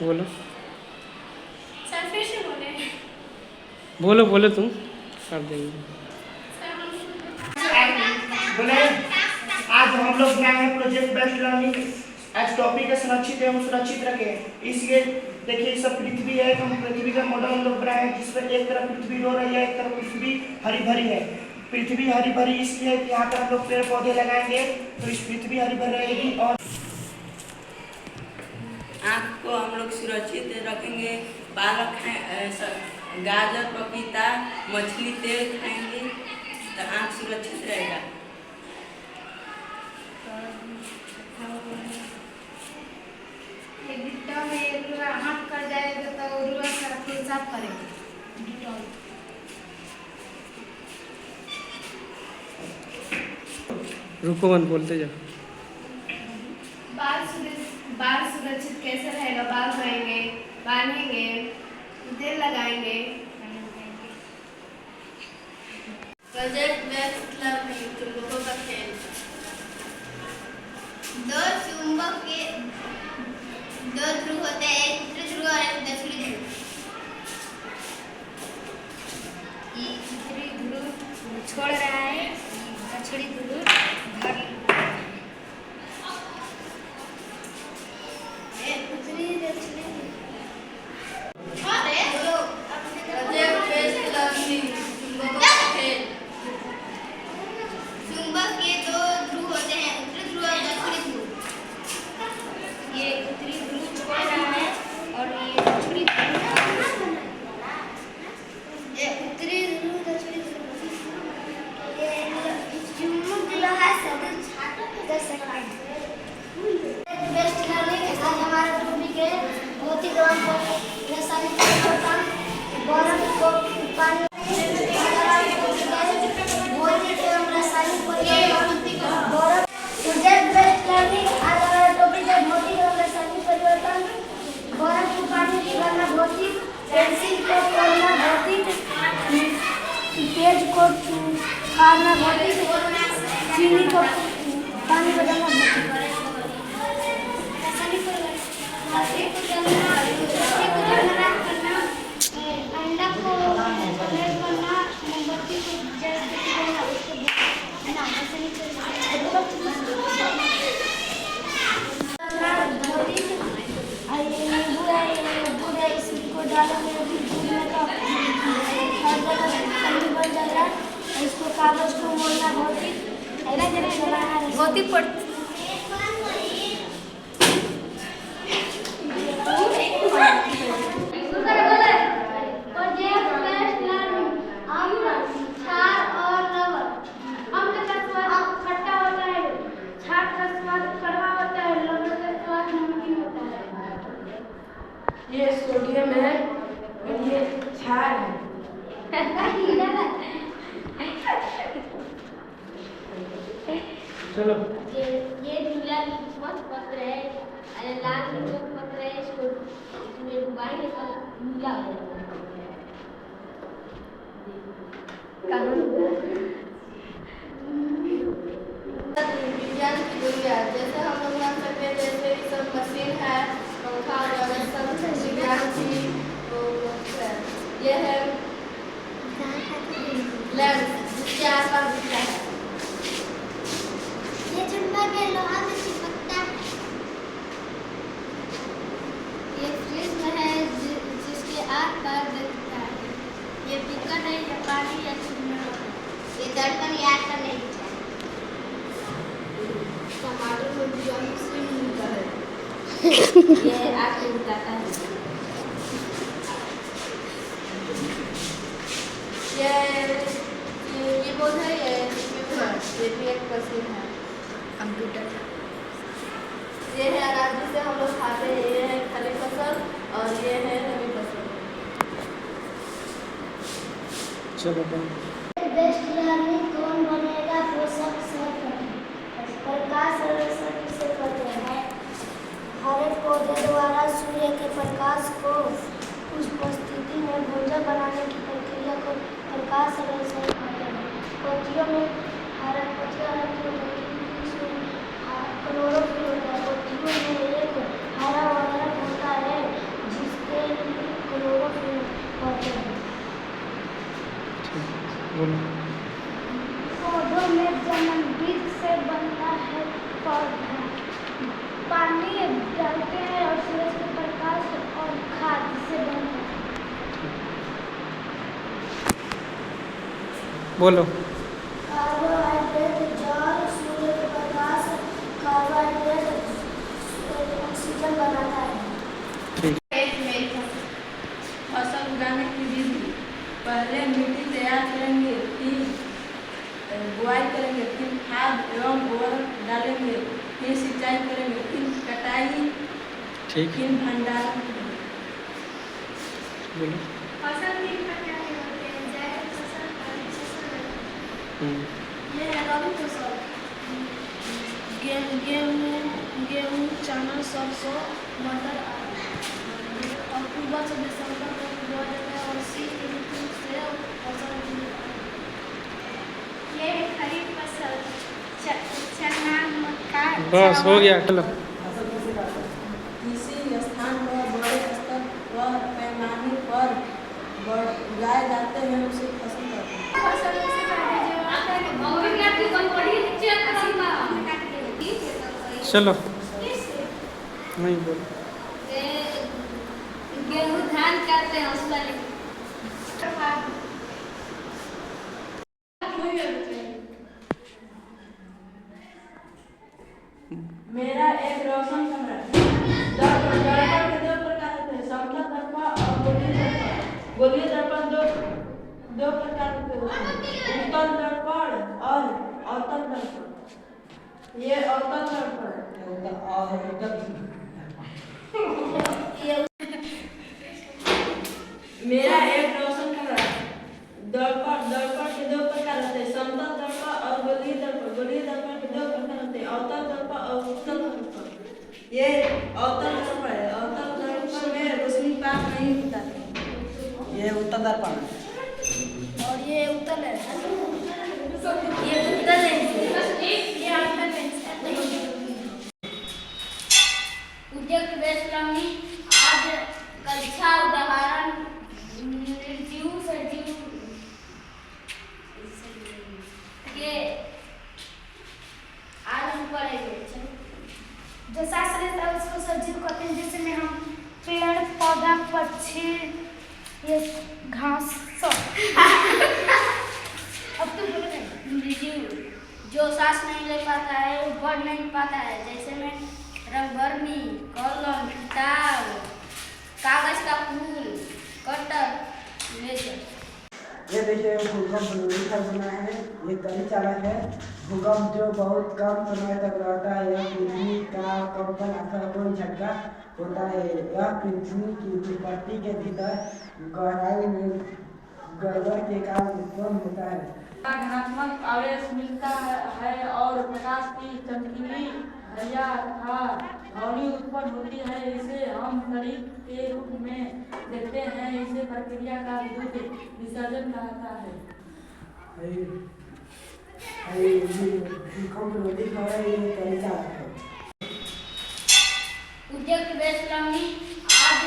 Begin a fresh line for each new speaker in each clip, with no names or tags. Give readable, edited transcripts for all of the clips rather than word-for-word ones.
बोलो
सर फिर से बोले।
बोलो बोलो तुम कर देंगे।
बोले आज हम लोग क्या है project based learning as topic है संरक्षित एवं सुरक्षित रखें। इसलिए देखिए सब पृथ्वी है, हम पृथ्वी का मॉडल हम लोग बनाए हैं जिसमें एक तरफ पृथ्वी रो रही है, एक तरफ पृथ्वी हरी भरी है। पृथ्वी हरी भरी इसलिए है कि यहाँ पर हम लोग पेड़ पौधे लगाएंगे तो इस पृथ्वी हरी भरी रहेगी। और
आँख को हम लोग सुरक्षित रखेंगे। पालक गाजर पपीता मछली तेल खाएंगे तो आँख सुरक्षित रहेगा।
हाथ कर जाएगा तो फिर साफ करेंगे।
रुको मन बोलते जाओ।
बाल सुरक्षित कैसे रहेगा? बाल धोएंगे, बांधेंगे, तेल लगाएंगे।
प्रोजेक्ट बेस्ड लर्निंग चुंबकों का खेल। दो ध्रुव होते हैं, एक उत्तरी ध्रुव और एक दक्षिणी ध्रुव।
उत्तरी ध्रुव छोड़ रहा है, दक्षिणी ध्रुव घर
प्रोजेक्ट बेस्ड लर्निंग चुंबकों का खेल। चुंबक के दो ध्रुव होते हैं, उत्तरी ध्रुव और दक्षिणी ध्रुव।
ये उत्तरी ध्रुव छोड़ रहा है और ये दक्षिणी ध्रुव।
ये उत्तरी ध्रुव दक्षिणी ध्रुव। ये चुंबक लोहा से कर सकता है। बेस्ट लर्निंग आज हमारे टॉपिक है भौतिक एवं रासायनिक परिवर्तन। बर्फ को पानी भौतिक एवं रासायनिक परिवर्तन। प्रोजेक्ट बेस्ड लर्निंग आज हमारा टॉपिक है भौतिक एवं रासायनिक परिवर्तन। बर्फ को पानी पिघलाना भौतिक, पेंसिल को तोड़ना भौतिक, तेज को फाड़ना भौतिक, चीनी को पानी बदलना भौतिक। अंडा को करना, मोमबत्ती को जल देना, उसको इसको डालेंगे बन जाएगा। इसको कागज को मोड़ना भौतिक पड़ता।
ये सोडियम है और ये क्षार है।
चलो
ये नीला लिटमस पत्र है, लाल लिटमस पत्र है। इसको इसमें डुबाएंगे तो नीला हो जाएगा। विज्ञान की दुनिया जैसे हम लोग जान सकते हैं, जैसे ये सब मशीन है, पंखा वगैरह सब विज्ञान की ये है लेंस जिसके आसपास दिखता है। ये चुंबक है, लोहा में चिपकता है। ये प्रिज्म है जिसके आसपास दिखता है। ये बीकर है या पानी या चुंबक है। ये दर्पण या आग का नहीं दिखता है। टमाटर में विटामिन सी मिलता है। ये आग को बुझाता है। ये बोल है ये भी एक मशीन है, कंप्यूटर। ये है अनाज जिसे हम लोग खाते हैं। ये है खड़ी फसल और ये है रबी फसल।
चलो
बेस्ट लर्निंग कौन बनेगा पोषक प्रकाश संरक्षण किसे कहते हैं? हरे पौधे द्वारा सूर्य के प्रकाश को उपस्थिति में भोजन बनाने की प्रक्रिया को प्रकाश संरक्षण कहते हैं। पत्तियों में हरा क्लोरोफिल होता है। पत्तियों में एक हरा वर्णक होता है
बोलो।
पौधों में जन्म बीज से बनता है पौधा, पानी डालते हैं और सूरज के प्रकाश और खाद से बनता है।
बोलो।
कार्बोहाइड्रेट जल, सूर्य के प्रकाश, कार्बोहाइड्रेट ऑक्सीजन बनाता है।
फसल उगाने की विधि: पहले मिट्टी तैयार करेंगे, फिर बुआई करेंगे, फिर खाद एवं उर्वरक डालेंगे, फिर सिंचाई करेंगे, फिर कटाई,
ठीक।
फिर भंडारण।
बोलो।
फसल 3 प्रकार के होते हैं: जायद फसल, खरीफ फसल। ये है रबी फसल। गेहूँ, चना, सरसों, मटर आदि। अक्टूबर से दिसंबर तक बोया जाता है और शीत ऋतु से फसल ये है खरीफ फसल, चना, मक्का।
बस हो गया, चलो।
किसी स्थान पर बड़े स्तर पर पैमाने पर उगाए जाते हैं उसे फसल कहते हैं।
चलो। नहीं बोलो।
गेहूँ धान करते हैं उसका
मेरा एक रोशन कमरा। दर्पण के दो प्रकार होते हैं: समतल दर्पण और गोलीय दर्पण। गोलीय दर्पण दो प्रकार के होते हैं: उत्तल दर्पण और अवतल दर्पण। ये अवतल दर्पण मेरा एक रोशन कमरा। दर्पण के दो प्रकार होते हैं: समतल दर्पण और गोलीय दर्पण। गोलीय दर्पण के दो प्रकार होते हैं: अवतल दर्पण और उत्तल दर्पण। ये अवतल दर्पण है। अवतल दर्पण में रोशनी पास नहीं होता है। ये उत्तल दर्पण है।
और ये उत्तल है। ये उत्तल है। ये अवतल है।
उद्योग प्रवेश लंबी आज कक्षा उदाहरण निर्जीव सजीव के आज हम पढ़ेंगे।
जो सांस लेता है उसको सजीव कहते हैं, जिसमें हम पेड़, पौधा, पक्षी, ये घास सब। अब तो बोलो नहीं।
निर्जीव जो सांस नहीं ले पाता है, वो बढ़ नहीं पाता है, जैसे में रंगभरनी, कलम, किताब, कागज का फूल, कटर, लेजर।
ये देखिए भूकंप लिखा बना है। ये गली चालक है। भूकंप जो बहुत कम समय तक रहता है, यह पृथ्वी का कंपन अथवा कोई झटका होता है। यह पृथ्वी की भूपट्टी के भीतर गहराई में गड़बड़ के कारण उत्पन्न होता है।
धनात्मक आवेश मिलता है और प्रकाश की चमकीली हरिया तथा ध्वनि उत्पन्न होती है। इसे हम तड़ित के रूप में देखते हैं। इसे प्रक्रिया का विद्युत विसर्जन कहता है।
भूकंप लिखा है। ये गली चालक है।
उद्योग प्रवेश लंबी आज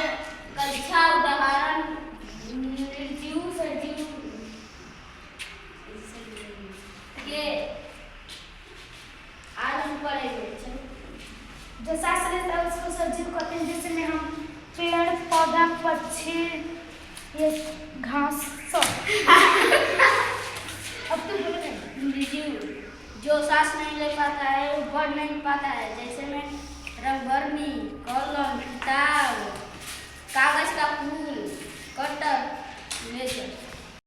कक्षा उदाहरण निर्जीव सजीव के आज हम पढ़ेंगे।
जो सांस लेता है उसको सजीव कहते हैं, जिसमें हम पेड़, पौधा, पक्षी, ये घास सब। अब तो बोलो नहीं।
निर्जीव जो सांस नहीं ले पाता है, वो बढ़ नहीं पाता है, जैसे में रंगभरनी, कलम, किताब,